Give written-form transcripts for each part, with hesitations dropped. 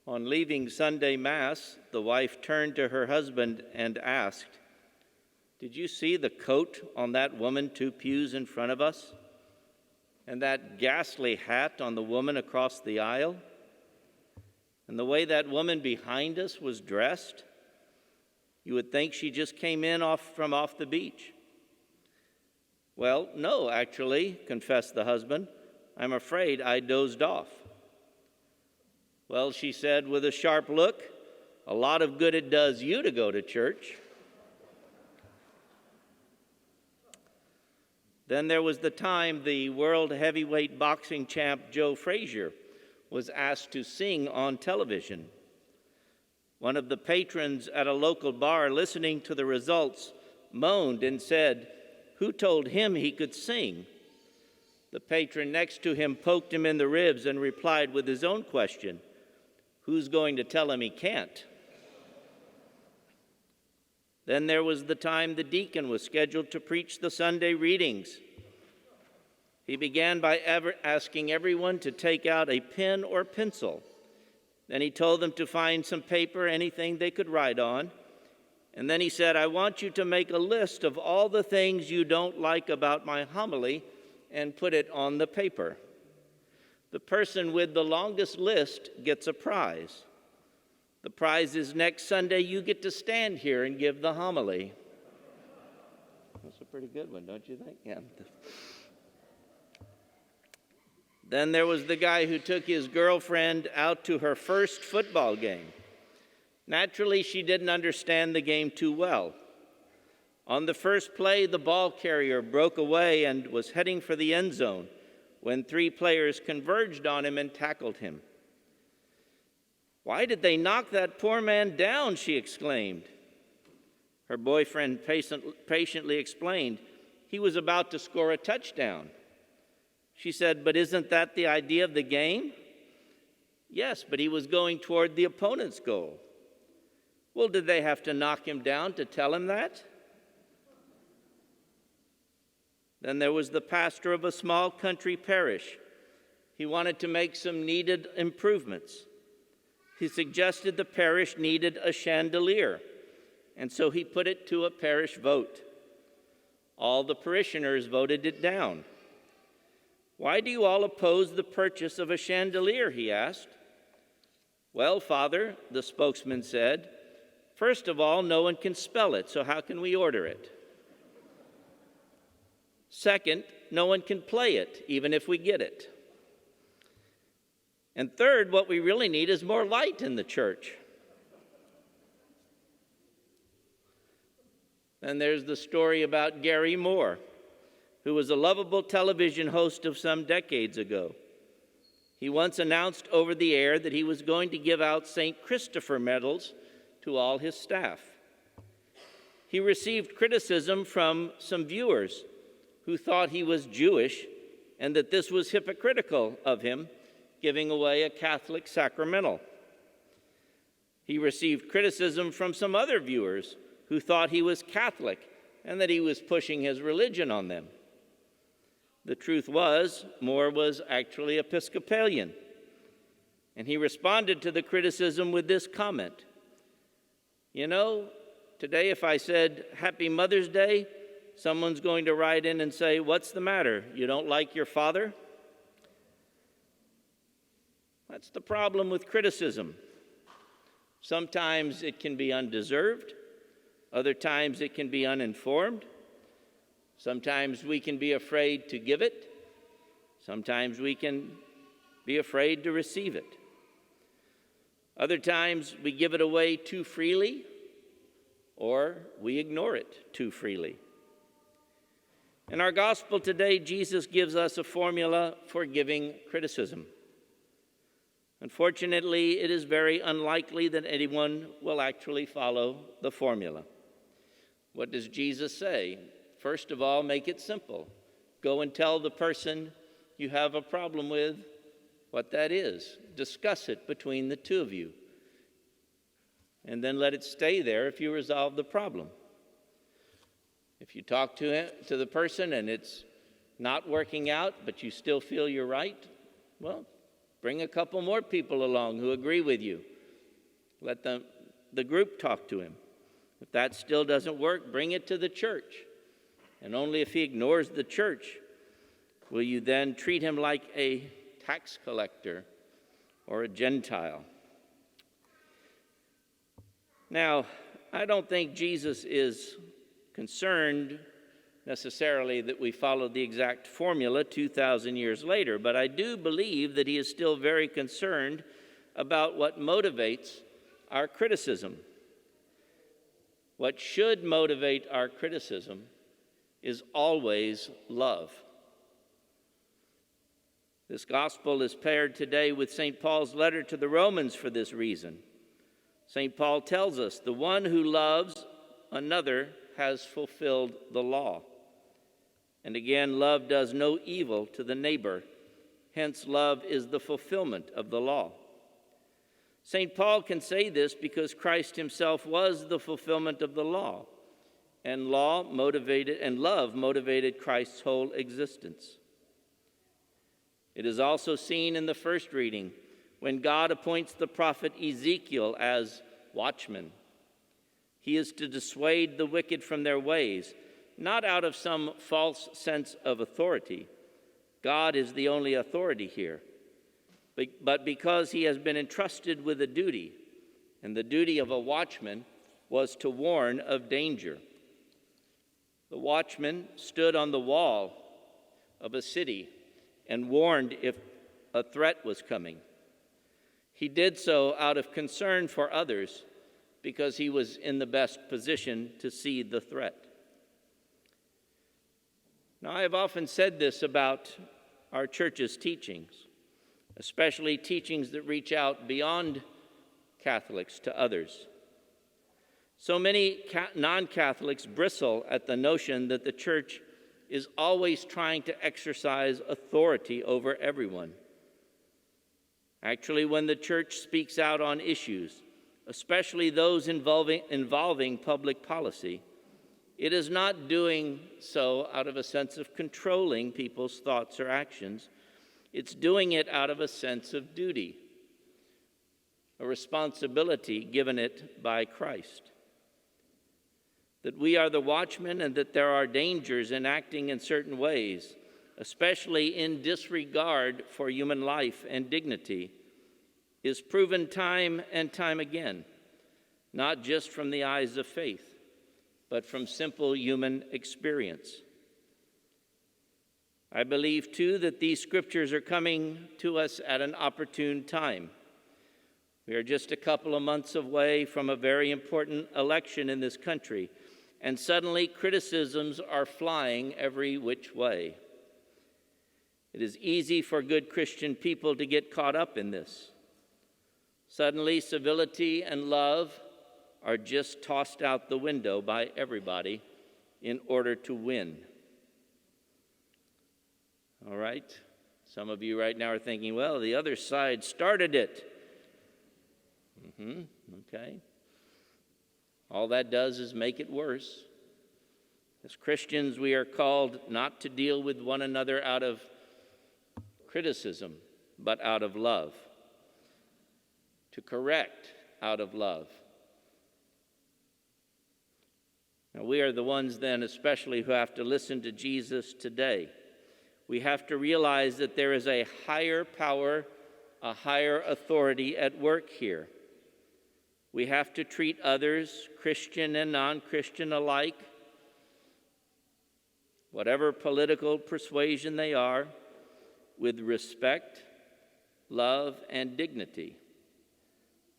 On leaving Sunday Mass, the wife turned to her husband and asked, "Did you see the coat on that woman 2 pews in front of us? And that ghastly hat on the woman across the aisle? And the way that woman behind us was dressed? You would think she just came in from off the beach." "Well, no, actually," confessed the husband. "I'm afraid I dozed off." "Well," she said with a sharp look, "a lot of good it does you to go to church." Then there was the time the world heavyweight boxing champ Joe Frazier was asked to sing on television. One of the patrons at a local bar listening to the results moaned and said, "Who told him he could sing?" The patron next to him poked him in the ribs and replied with his own question, "Who's going to tell him he can't?" Then there was the time the deacon was scheduled to preach the Sunday readings. He began by asking everyone to take out a pen or pencil. Then he told them to find some paper, anything they could write on. And then he said, "I want you to make a list of all the things you don't like about my homily and put it on the paper. The person with the longest list gets a prize. The prize is next Sunday you get to stand here and give the homily." That's a pretty good one, don't you think? Yeah. Then there was the guy who took his girlfriend out to her first football game. Naturally, she didn't understand the game too well. On the first play, the ball carrier broke away and was heading for the end zone when 3 players converged on him and tackled him. "Why did they knock that poor man down?" she exclaimed. Her boyfriend patiently explained, "He was about to score a touchdown." She said, "But isn't that the idea of the game?" "Yes, but he was going toward the opponent's goal." "Well, did they have to knock him down to tell him that?" Then there was the pastor of a small country parish. He wanted to make some needed improvements. He suggested the parish needed a chandelier, and so he put it to a parish vote. All the parishioners voted it down. "Why do you all oppose the purchase of a chandelier?" he asked. "Well, Father," the spokesman said, "first of all, no one can spell it, so how can we order it? Second, no one can play it, even if we get it. And third, what we really need is more light in the church." Then there's the story about Gary Moore, who was a lovable television host of some decades ago. He once announced over the air that he was going to give out St. Christopher medals to all his staff. He received criticism from some viewers who thought he was Jewish and that this was hypocritical of him, giving away a Catholic sacramental. He received criticism from some other viewers who thought he was Catholic and that he was pushing his religion on them. The truth was, Moore was actually Episcopalian, and he responded to the criticism with this comment: "You know, today if I said, 'Happy Mother's Day,' someone's going to write in and say, 'What's the matter? You don't like your father?'" That's the problem with criticism. Sometimes it can be undeserved. Other times it can be uninformed. Sometimes we can be afraid to give it. Sometimes we can be afraid to receive it. Other times we give it away too freely, or we ignore it too freely. In our gospel today, Jesus gives us a formula for giving criticism. Unfortunately, it is very unlikely that anyone will actually follow the formula. What does Jesus say? First of all, make it simple. Go and tell the person you have a problem with what that is. Discuss it between the two of you. And then let it stay there if you resolve the problem. If you talk to the person and it's not working out, but you still feel you're right, well, bring a couple more people along who agree with you. Let the group talk to him. If that still doesn't work, bring it to the church. And only if he ignores the church will you then treat him like a tax collector or a Gentile. Now, I don't think Jesus is concerned necessarily that we follow the exact formula 2,000 years later, but I do believe that he is still very concerned about what motivates our criticism. What should motivate our criticism is always love. This gospel is paired today with St. Paul's letter to the Romans for this reason. St. Paul tells us, the one who loves another has fulfilled the law. And again, love does no evil to the neighbor. Hence, love is the fulfillment of the law. St. Paul can say this because Christ himself was the fulfillment of the law, and love motivated Christ's whole existence. It is also seen in the first reading when God appoints the prophet Ezekiel as watchman. He is to dissuade the wicked from their ways, not out of some false sense of authority. God is the only authority here, but because he has been entrusted with a duty, and the duty of a watchman was to warn of danger. The watchman stood on the wall of a city and warned if a threat was coming. He did so out of concern for others because he was in the best position to see the threat. Now, I have often said this about our church's teachings, especially teachings that reach out beyond Catholics to others. So many non-Catholics bristle at the notion that the church is always trying to exercise authority over everyone. Actually, when the church speaks out on issues, especially those involving public policy, it is not doing so out of a sense of controlling people's thoughts or actions. It's doing it out of a sense of duty, a responsibility given it by Christ. That we are the watchmen and that there are dangers in acting in certain ways, especially in disregard for human life and dignity, is proven time and time again, not just from the eyes of faith, but from simple human experience. I believe, too, that these scriptures are coming to us at an opportune time. We are just a couple of months away from a very important election in this country, and suddenly criticisms are flying every which way. It is easy for good Christian people to get caught up in this. Suddenly, civility and love are just tossed out the window by everybody in order to win. All right? Some of you right now are thinking, well, the other side started it. Okay. All that does is make it worse. As Christians, we are called not to deal with one another out of criticism, but out of love. To correct out of love. Now, we are the ones then, especially, who have to listen to Jesus today. We have to realize that there is a higher power, a higher authority at work here. We have to treat others, Christian and non-Christian alike, whatever political persuasion they are, with respect, love, and dignity.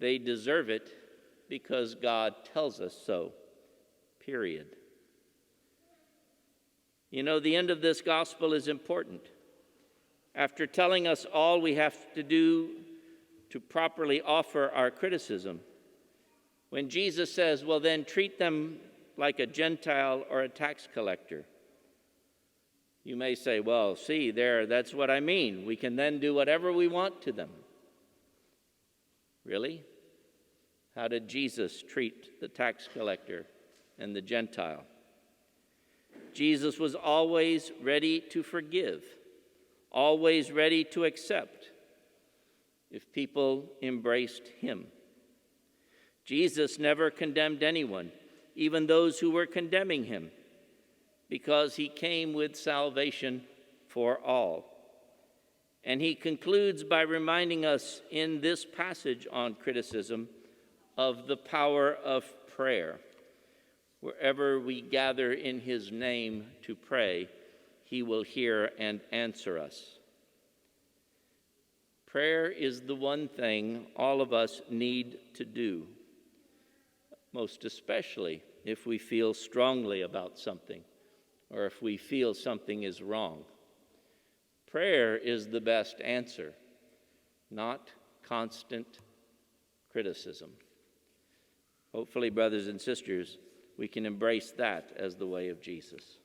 They deserve it because God tells us so, period. You know, the end of this gospel is important. After telling us all we have to do to properly offer our criticism, when Jesus says, well, then treat them like a Gentile or a tax collector, you may say, well, see, that's what I mean. We can then do whatever we want to them. Really? How did Jesus treat the tax collector and the Gentile? Jesus was always ready to forgive, always ready to accept if people embraced him. Jesus never condemned anyone, even those who were condemning him, because he came with salvation for all. And he concludes by reminding us in this passage on criticism of the power of prayer. Wherever we gather in his name to pray, he will hear and answer us. Prayer is the one thing all of us need to do, most especially if we feel strongly about something or if we feel something is wrong. Prayer is the best answer, not constant criticism. Hopefully, brothers and sisters, we can embrace that as the way of Jesus.